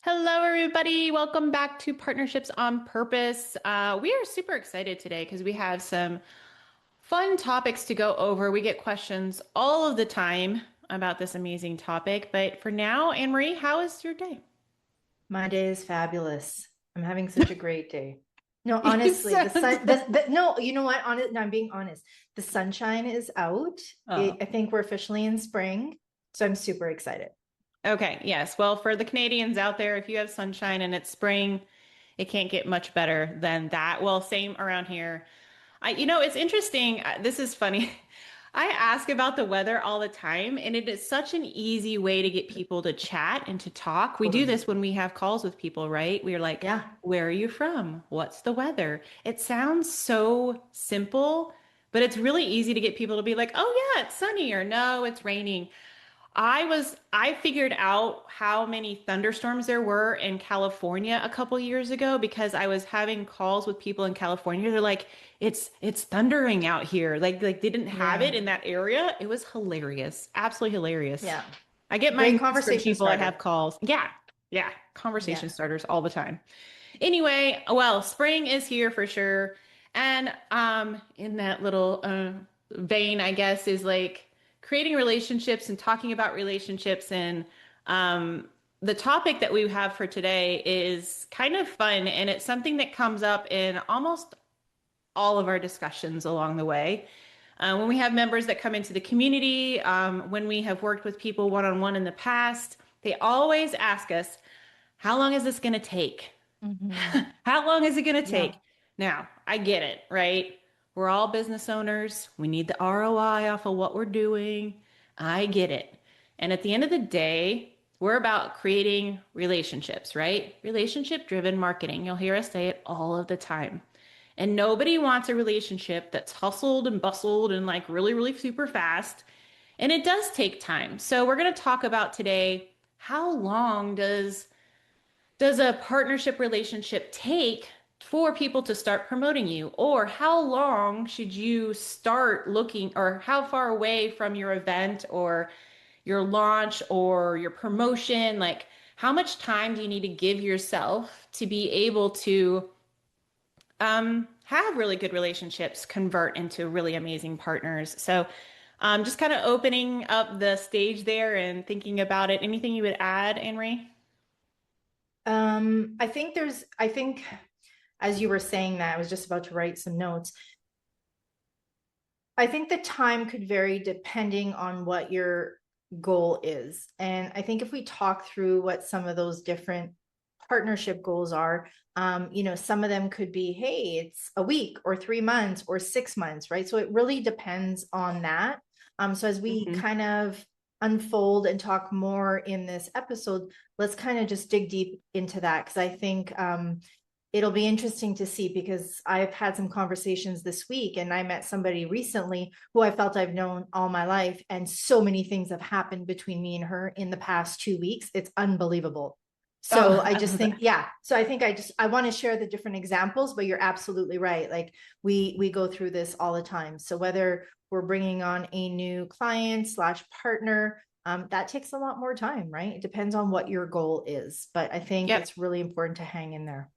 Hello, everybody. Welcome back to Partnerships on Purpose. We are super excited today because we have some fun topics to go over. We get questions all of the time about this amazing topic. But for now, Anne Marie, how is your day? My day is fabulous. I'm having such a great day. No, You honestly, the sound. sun, no, you know what? No, I'm being honest. The sunshine is out. Oh, I think we're officially in spring. So I'm super excited. okay. Yes. Well, for the Canadians out there, if you have sunshine and it's spring, it can't get much better than that. Well, same around here. It's interesting. This is funny. I ask about the weather all the time, and it is such an easy way to get people to chat and to talk. We do Totally. this when we have calls with people, right? We're like, Yeah. where are you from? What's the weather? It sounds so simple, but it's really easy to get people to be like, oh, yeah, it's sunny, or no, it's raining. I figured out how many thunderstorms there were in California a couple years ago because I was having calls with people in California. They're like, it's thundering out here. Like they didn't have it Yeah. in that area. It was hilarious. Absolutely hilarious. Yeah. I get my Great news from conversation people that have starter. calls. Yeah. Yeah. Conversation Yeah. starters all the time. Anyway, well, spring is here for sure. And in that little vein, I guess, is like creating relationships and talking about relationships. And um, the topic that we have for today is kind of fun, and it's something that comes up in almost all of our discussions along the way. When we have members that come into the community, when we have worked with people one-on-one in the past, they always ask us, how long is this going to take? Hmm. How long is it going to Yeah. take? Now, I get it, right? We're all business owners. We need the ROI off of what we're doing. I get it. And at the end of the day, we're about creating relationships, right? Relationship driven marketing. You'll hear us say it all of the time. And nobody wants a relationship that's hustled and bustled and like really, really super fast. And it does take time. So we're going to talk about today, how long does a partnership relationship take for people to start promoting you? Or how long should you start looking, or how far away from your event or your launch or your promotion? Like, how much time do you need to give yourself to be able to have really good relationships convert into really amazing partners? So, just kind of opening up the stage there and thinking about it. Anything you would add, Anne? I think as you were saying that, I was just about to write some notes. I think the time could vary depending on what your goal is. And I think if we talk through what some of those different partnership goals are, some of them could be, hey, it's a week or 3 months or 6 months, right? So it really depends on that. So as we Mm-hmm. kind of unfold and talk more in this episode, let's kind of just dig deep into that because I think it'll be interesting to see because I've had some conversations this week and I met somebody recently who I felt I've known all my life. And so many things have happened between me and her in the past 2 weeks. It's unbelievable. So Oh, I I just love think, that. yeah. So I think I want to share the different examples, but you're absolutely right. Like we go through this all the time. So whether we're bringing on a new client slash partner, that takes a lot more time, right? It depends on what your goal is, but I think Yep. it's really important to hang in there.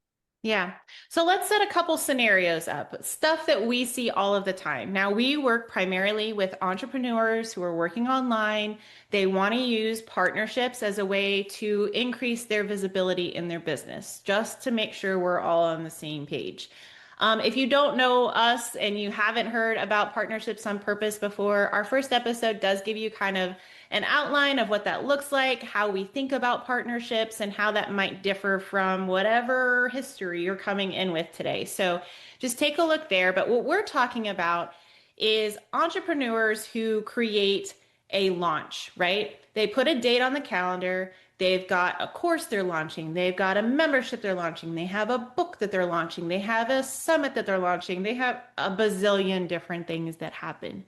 Yeah. So let's set a couple scenarios up, stuff that we see all of the time. Now, we work primarily with entrepreneurs who are working online. They want to use partnerships as a way to increase their visibility in their business, just to make sure we're all on the same page. If you don't know us and you haven't heard about Partnerships on Purpose before, our first episode does give you kind of an outline of what that looks like, how we think about partnerships, and how that might differ from whatever history you're coming in with today. So just take a look there. But what we're talking about is entrepreneurs who create a launch, right? They put a date on the calendar. They've got a course they're launching. They've got a membership they're launching. They have a book that they're launching. They have a summit that they're launching. They have a bazillion different things that happen.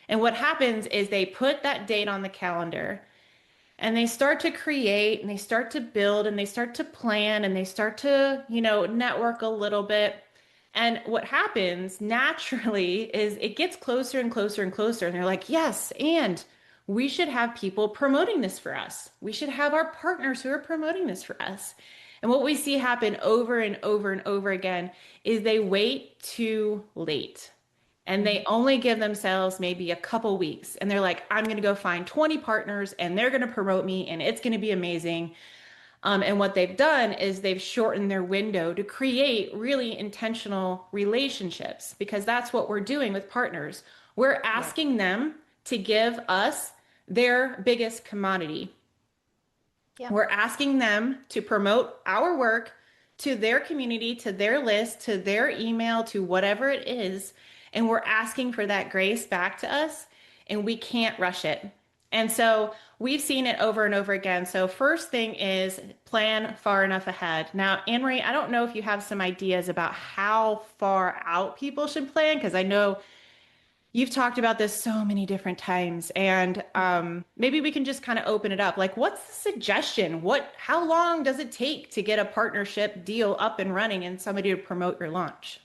And what happens is they put that date on the calendar and they start to create and they start to build and they start to plan and they start to, network a little bit. And what happens naturally is it gets closer and closer and closer. And they're like, yes, and we should have people promoting this for us. We should have our partners who are promoting this for us. And what we see happen over and over and over again is they wait too late and they Mhm. only give themselves maybe a couple weeks. And they're like, I'm going to go find 20 partners and they're going to promote me and it's going to be amazing. And what they've done is they've shortened their window to create really intentional relationships because that's what we're doing with partners. We're Yeah. asking them to give us their biggest commodity. Yeah. We're asking them to promote our work to their community, to their list, to their email, to whatever it is. And we're asking for that grace back to us, and we can't rush it. And so we've seen it over and over again. So, first thing is plan far enough ahead. Now, Anne Marie, I don't know if you have some ideas about how far out people should plan, because I know you've talked about this so many different times, and maybe we can just kind of open it up. Like, what's the suggestion? How long does it take to get a partnership deal up and running and somebody to promote your launch?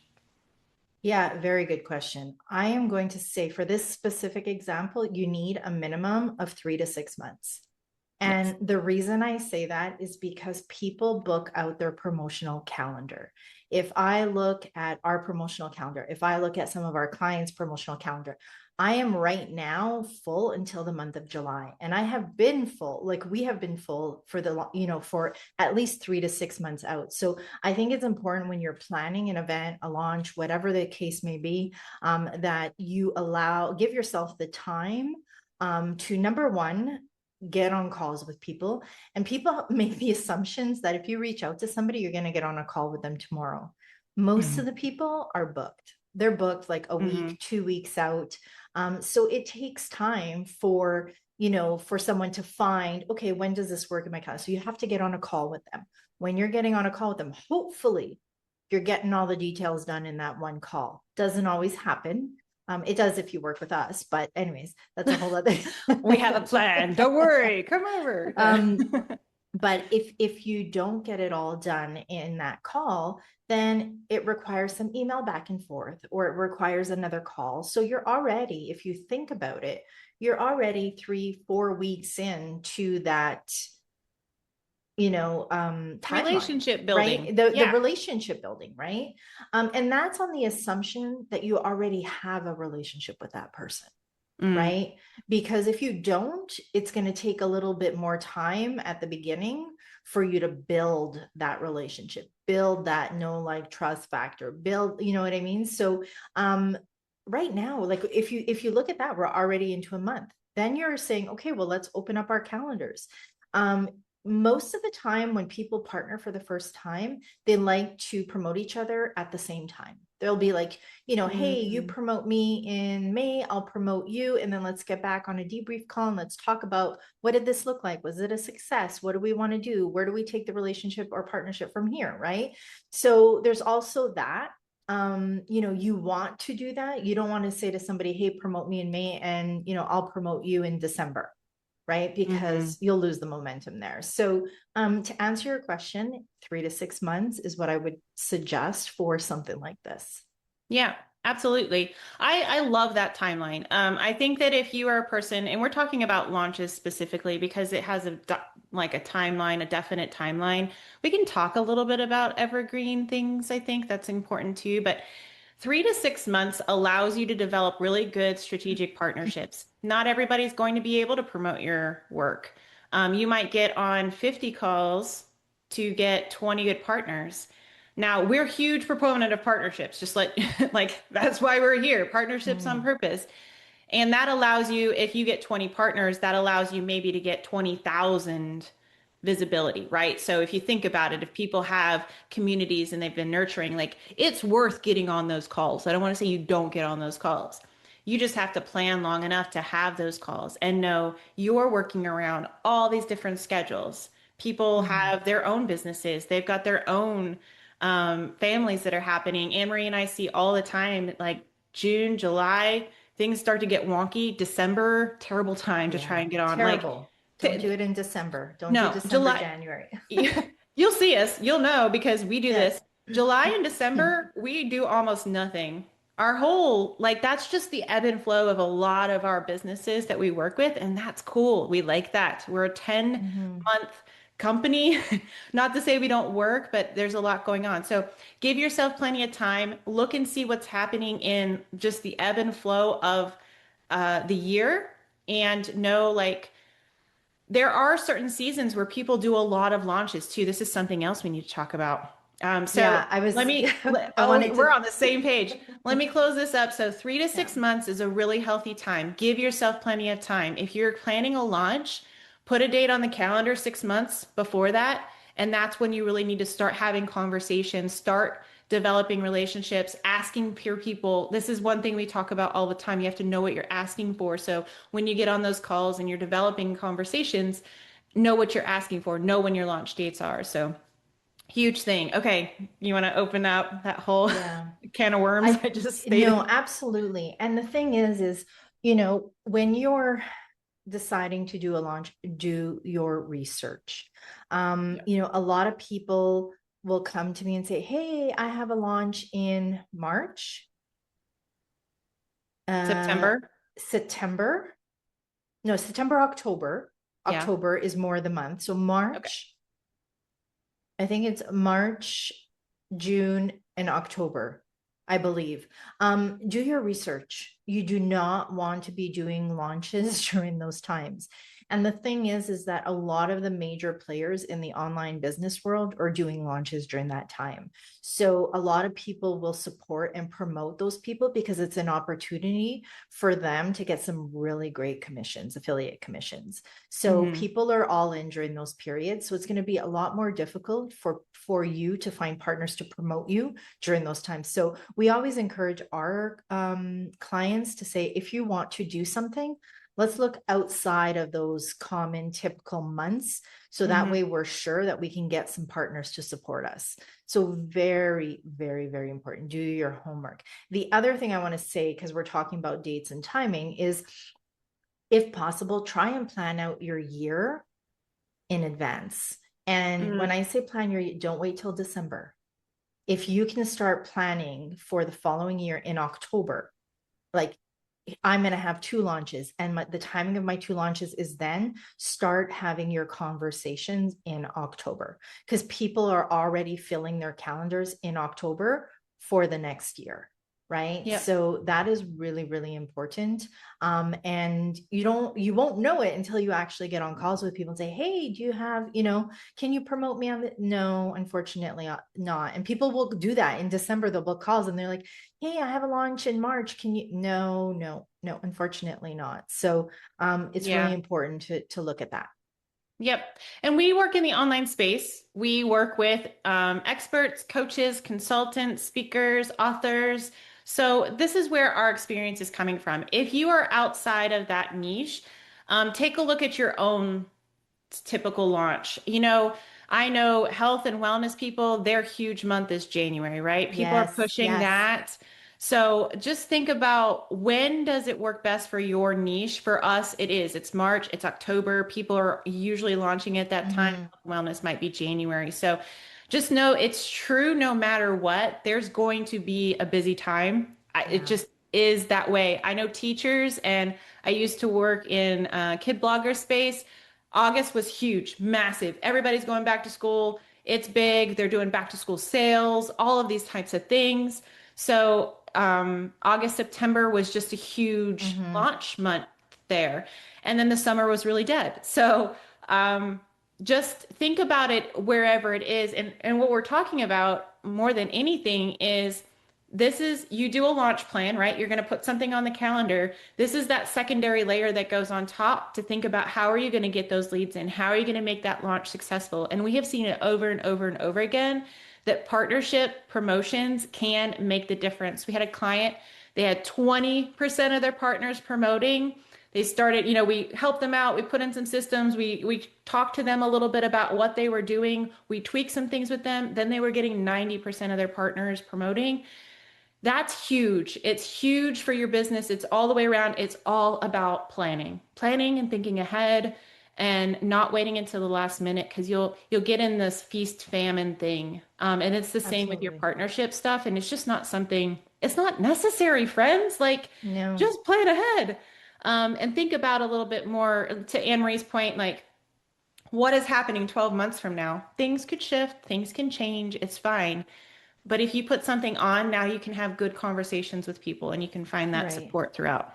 Yeah, very good question. I am going to say for this specific example, you need a minimum of 3 to 6 months. Yes. And the reason I say that is because people book out their promotional calendar. If I look at our promotional calendar, if I look at some of our clients' promotional calendar, I am right now full until the month of July. And I have been full, like we have been full for for at least 3 to 6 months out. So I think it's important when you're planning an event, a launch, whatever the case may be, that you give yourself the time to number one, get on calls with people. And people make the assumptions that if you reach out to somebody, you're going to get on a call with them tomorrow. Most of Mhm. the people are booked. They're booked like a week, Mhm. 2 weeks out. So it takes time for someone to find, okay, when does this work in my calendar? So you have to get on a call with them. When you're getting on a call with them, hopefully you're getting all the details done in that one call. Doesn't always happen. It does if you work with us, but anyways, that's a whole other. We have a plan. Don't worry. Come over. um, but if you don't get it all done in that call, then it requires some email back and forth, or it requires another call. So you're already, if you think about it, you're already 3, 4 weeks into that timeline, Relationship right? building. The Yeah. relationship building, right? And that's on the assumption that you already have a relationship with that person, Mm. right? Because if you don't, it's going to take a little bit more time at the beginning for you to build that relationship, build that know, like, trust factor, build, you know what I mean? So right now, like if you look at that, we're already into a month. Then you're saying, okay, well, let's open up our calendars. Um, Most of the time when people partner for the first time, they like to promote each other at the same time. They'll be like, hey, you Mm. promote me in May, I'll promote you. And then let's get back on a debrief call and let's talk about, what did this look like? Was it a success? What do we want to do? Where do we take the relationship or partnership from here? Right. So there's also that. You want to do that. You don't want to say to somebody, hey, promote me in May and, I'll promote you in December, right? Mhm. Because you'll lose the momentum there. So, to answer your question, 3 to 6 months is what I would suggest for something like this. Yeah, absolutely. I love that timeline. I think that if you are a person, and we're talking about launches specifically because it has like a timeline, a definite timeline. We can talk a little bit about evergreen things. I think that's important too. But 3 to 6 months allows you to develop really good strategic partnerships. Not everybody's going to be able to promote your work. You might get on 50 calls to get 20 good partners. Now, we're huge proponent of partnerships, just like that's why we're here, partnerships on Mm, purpose. And that allows you, if you get 20 partners, that allows you maybe to get 20,000 visibility, right? So if you think about it, if people have communities and they've been nurturing, like it's worth getting on those calls. I don't want to say you don't get on those calls. You just have to plan long enough to have those calls and know you're working around all these different schedules. People mhm. have their own businesses, they've got their own families that are happening. Anne Marie and I see all the time, like June, July, things start to get wonky. December, terrible time to try Yeah, and get on. Like, terrible. Don't t do it in December. Don't do no, December, July, January. you'll see us, you'll know because we do Yeah. this. July and December, we do almost nothing. our whole, like, that's just the ebb and flow of a lot of our businesses that we work with. And that's cool. We like that. We're a 10 Mhm. month company. Not to say we don't work, but there's a lot going on. So give yourself plenty of time. Look and see what's happening in just the ebb and flow of the year and know, like, there are certain seasons where people do a lot of launches too. This is something else we need to talk about. So Yeah, I let was, me, I wanted we're to, on the same page. Let me close this up. So 3 to 6 yeah. months is a really healthy time. Give yourself plenty of time. If you're planning a launch, put a date on the calendar 6 months before that. And that's when you really need to start having conversations, start developing relationships, asking peer people. This is one thing we talk about all the time. You have to know what you're asking for. So when you get on those calls and you're developing conversations, know what you're asking for, know when your launch dates are. So huge thing. Okay, you want to open up that whole Yeah. can of worms I I just no, stated? absolutely. And the thing is, when you're deciding to do a launch, do your research. Yeah. A lot of people will come to me and say, "Hey, I have a launch in March, uh, September. September. No, September, October. Yeah. October is more the month. So Okay. March, I think it's March, June, and October, I believe. Do your research. You do not want to be doing launches during those times. And the thing is that a lot of the major players in the online business world are doing launches during that time. So a lot of people will support and promote those people because it's an opportunity for them to get some really great commissions, affiliate commissions. So Hmm. people are all in during those periods. So it's going to be a lot more difficult for you to find partners to promote you during those times. So we always encourage our clients to say, if you want to do something, let's look outside of those common typical months. So that Hmm. way we're sure that we can get some partners to support us. So very, very, very important. Do your homework. The other thing I want to say, because we're talking about dates and timing, is if possible, try and plan out your year in advance. And when I say plan your, don't wait till December. If you can start planning for the following year in October, like I'm going to have two launches, and the timing of my two launches is then start having your conversations in October because people are already filling their calendars in October for the next year. Right. Yep. So that is really, really important. And you won't know it until you actually get on calls with people and say, "Hey, do you have, can you promote me on the?" No, unfortunately not. And people will do that in December. They'll book calls and they're like, "Hey, I have a launch in March. Can you?" No, no, no, unfortunately not. So it's really Yeah. important to look at that. Yep. And we work in the online space. We work with experts, coaches, consultants, speakers, authors. So this is where our experience is coming from. If you are outside of that niche, take a look at your own typical launch. I know health and wellness people, their huge month is January, right? People are Yes, pushing yes. that. So just think about when does it work best for your niche? For us, it's March, it's October. People are usually launching at that time. Hmm. Wellness might be January. So just know it's true no matter what. There's going to be a busy time. It Yeah. just is that way. I know teachers, and I used to work in kid blogger space. August was huge, massive. Everybody's going back to school. It's big. They're doing back to school sales, all of these types of things. So, August, September was just a huge Hmm. launch month there. And then the summer was really dead. So, um, just think about it wherever it is. And what we're talking about more than anything is this is you do a launch plan, right? You're going to put something on the calendar. This is that secondary layer that goes on top to think about how are you going to get those leads in? How are you going to make that launch successful? And we have seen it over and over and over again that partnership promotions can make the difference. We had a client, they had 20% of their partners promoting. They started, we helped them out. We put in some systems. We talked to them a little bit about what they were doing. We tweaked some things with them. Then they were getting 90% of their partners promoting. That's huge. It's huge for your business. It's all the way around. It's all about planning and thinking ahead and not waiting until the last minute because you'll get in this feast famine thing. And it's the same with your Absolutely. partnership stuff. And it's just not something. It's not necessary, friends. Like, No. just plan ahead. And think about a little bit more to Anne Marie's point, like what is happening 12 months from now? Things could shift, things can change, it's fine. But if you put something on, now you can have good conversations with people and you can find that Right. support throughout.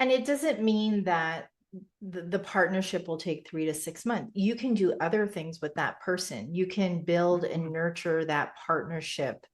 And it doesn't mean that the partnership will take 3 to 6 months. You can do other things with that person. You can build and Mhm. nurture that partnership.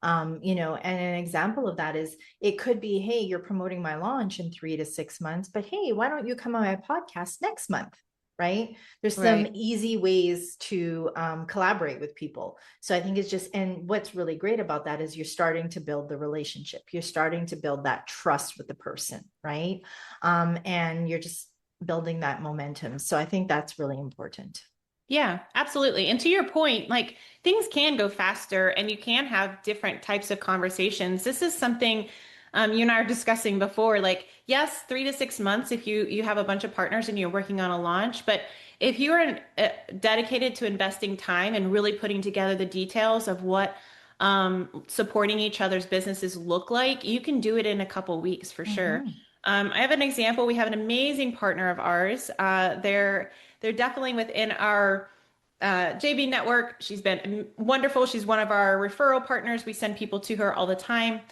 And an example of that is it could be, hey, you're promoting my launch in 3 to 6 months, but hey, why don't you come on my podcast next month? Right? There's some Right. easy ways to collaborate with people. So I think it's just, and what's really great about that is you're starting to build the relationship. You're starting to build that trust with the person, right? And you're just building that momentum. So I think that's really important. Yeah, absolutely. And to your point, like things can go faster and you can have different types of conversations. This is something you and I are discussing before. Like, yes, 3 to 6 months if you have a bunch of partners and you're working on a launch, but if you are dedicated to investing time and really putting together the details of what supporting each other's businesses look like, you can do it in a couple weeks for sure. Mm-hmm. I have an example. We have an amazing partner of ours. They're definitely within our JB network. She's been wonderful. She's one of our referral partners. We send people to her all the time.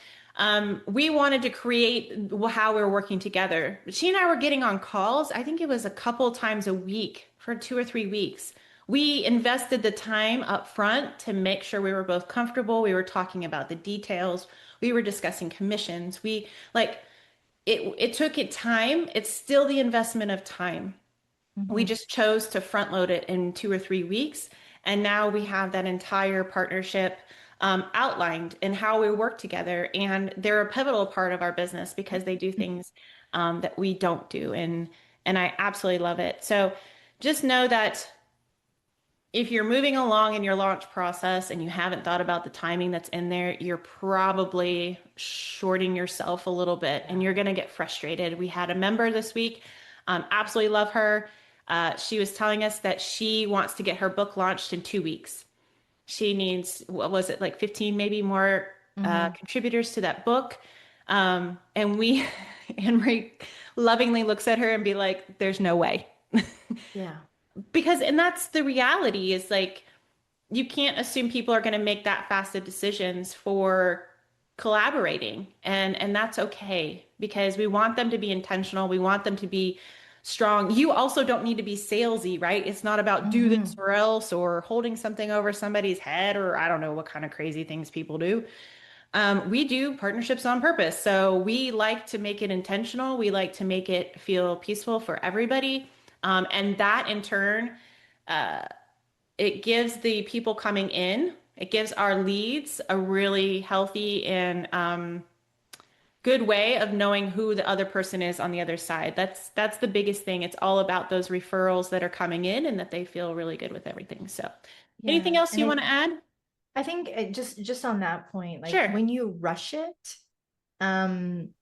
We wanted to create how we were working together. She and I were getting on calls. I think it was a couple times a week for 2 or 3 weeks. We invested the time up front to make sure we were both comfortable. We were talking about the details. We were discussing commissions. We like it took it time. It's still the investment of time. We Mm-hmm. just chose to front load it in 2 or 3 weeks. And now we have that entire partnership outlined and how we work together. And they're a pivotal part of our business because they do things that we don't do. And I absolutely love it. So just know that if you're moving along in your launch process and you haven't thought about the timing that's in there, you're probably shorting yourself a little bit and Yeah. you're going to get frustrated. We had a member this week, absolutely love her. She was telling us that she wants to get her book launched in 2 weeks. She needs, what was it, like 15 maybe more Mm-hmm. contributors to that book. And we, Henry lovingly looks at her and be like, there's no way. Yeah. Because, and that's the reality is like, you can't assume people are going to make that fast of decisions for collaborating and that's okay because we want them to be intentional, we want them to be strong. You also don't need to be salesy, right? It's not about do this Mm-hmm. or else or holding something over somebody's head or I don't know what kind of crazy things people do. We do partnerships on purpose, so we like to make it intentional, we like to make it feel peaceful for everybody, and that in turn it gives the people coming in, it gives our leads a really healthy and good way of knowing who the other person is on the other side. That's the biggest thing. It's all about those referrals that are coming in and that they feel really good with everything. So, anything Yeah. else And you I, want to add? I think just on that point, like Sure. when you rush it, um,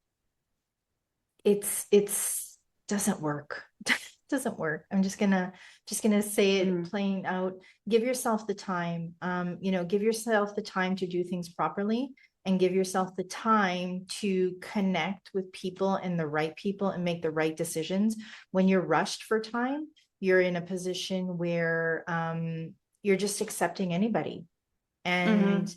it's doesn't work. Doesn't work. I'm just gonna say it Mm, plain out. Give yourself the time. Give yourself the time to do things properly and give yourself the time to connect with people and the right people and make the right decisions. When you're rushed for time, you're in a position where you're just accepting anybody hmm and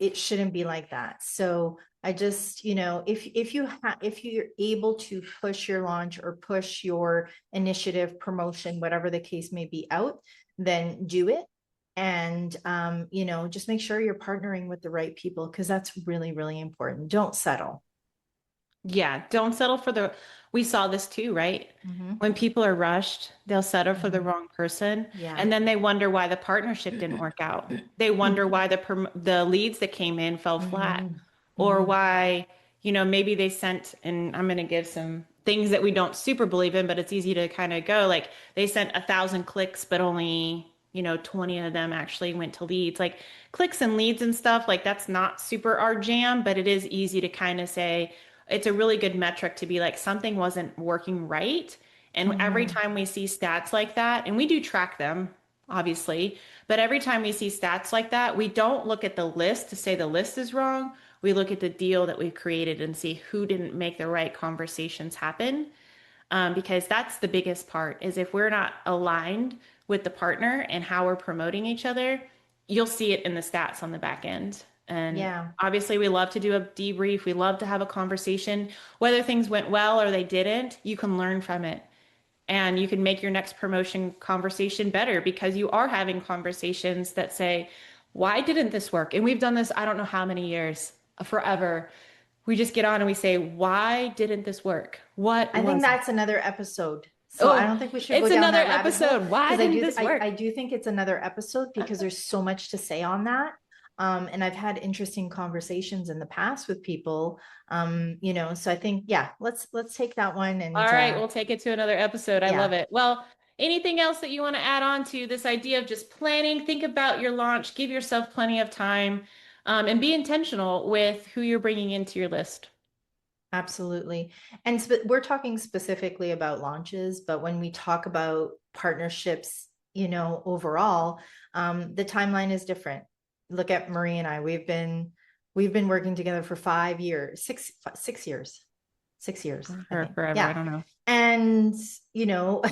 it shouldn't be like that. So I just, if you're able to push your launch or push your initiative, promotion, whatever the case may be out, then do it. And just make sure you're partnering with the right people because that's really, really important. Don't settle. Yeah, don't settle for the, we saw this too, right? Mm-hmm. When people are rushed, they'll settle for the Mm-hmm. wrong person, Yeah. and then they wonder why the partnership didn't work out. They wonder why the leads that came in fell flat, Mm-hmm. or Mm-hmm. why, maybe they sent, and I'm going to give some things that we don't super believe in, but it's easy to kind of go like they sent 1,000 clicks, but only, 20 of them actually went to leads. Like clicks and leads and stuff, like that's not super our jam, but it is easy to kind of say, it's a really good metric to be like something wasn't working right. And every Mm-hmm. time we see stats like that, and we do track them, obviously, but every time we see stats like that, we don't look at the list to say the list is wrong. We look at the deal that we've created and see who didn't make the right conversations happen. Because that's the biggest part is if we're not aligned with the partner and how we're promoting each other, you'll see it in the stats on the back end. And Yeah. obviously, we love to do a debrief. We love to have a conversation. Whether things went well or they didn't, you can learn from it and you can make your next promotion conversation better because you are having conversations that say, why didn't this work? And we've done this, I don't know how many years, forever. We just get on and we say, why didn't this work? What I think was it? that's another episode. So I Oh, don't think we should go it's down another that rabbit hole episode. Why because I didn't do this I work? do think it's another episode because there's so much to say on that. And I've had interesting conversations in the past with people. So I think, yeah, let's take that one All and right, we'll take it to another episode. I love yeah, it. Well, anything else that you want to add on to this idea of just planning? Think about your launch, give yourself plenty of time, and be intentional with who you're bringing into your list. absolutely. And we're talking specifically about launches, but when we talk about partnerships, overall, the timeline is different. Look at Marie and I. We've been working together for 5 years, 6 years, 6 years, I Or think. forever, I Yeah. don't know. And, you know,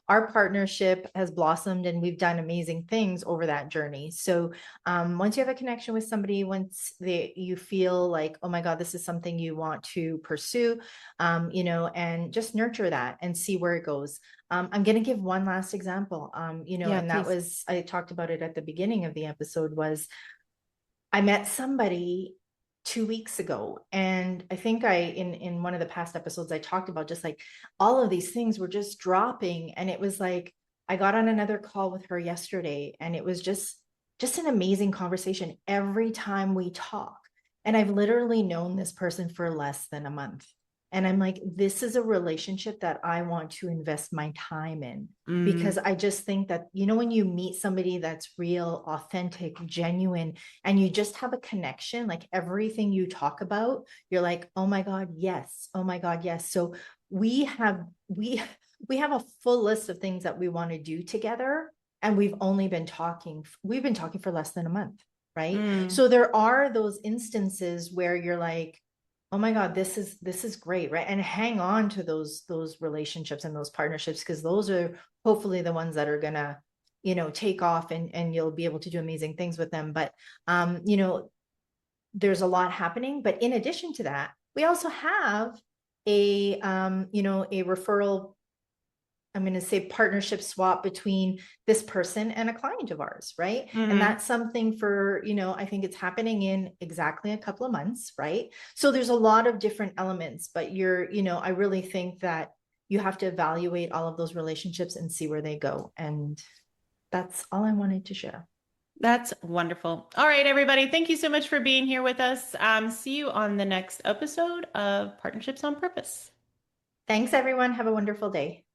our partnership has blossomed and we've done amazing things over that journey. So once you have a connection with somebody, once you feel like, oh my God, this is something you want to pursue, and just nurture that and see where it goes. I'm going to give one last example, Yeah, and that please. was, I talked about it at the beginning of the episode, was I met somebody 2 weeks ago, and I think in one of the past episodes I talked about just like all of these things were just dropping, and it was like I got on another call with her yesterday, and it was just an amazing conversation every time we talk. And I've literally known this person for less than a month. And I'm like, this is a relationship that I want to invest my time in because Mm, I just think that, when you meet somebody that's real, authentic, genuine, and you just have a connection, like everything you talk about, you're like, oh my God, yes. Oh my God, yes. So we have, we, we have a full list of things that we want to do together. And we've been talking for less than a month. Right. mm. So there are those instances where you're like, oh my God, this is great. Right. And hang on to those relationships and those partnerships, because those are hopefully the ones that are gonna, take off, and you'll be able to do amazing things with them. But um, you know, there's a lot happening. But in addition to that, we also have a referral, I'm going to say partnership swap between this person and a client of ours, right? And Hmm. that's something for, I think it's happening in exactly a couple of months, right? So there's a lot of different elements, but I really think that you have to evaluate all of those relationships and see where they go. And that's all I wanted to share. That's wonderful. All right, everybody. Thank you so much for being here with us. See you on the next episode of Partnerships on Purpose. Thanks, everyone. Have a wonderful day.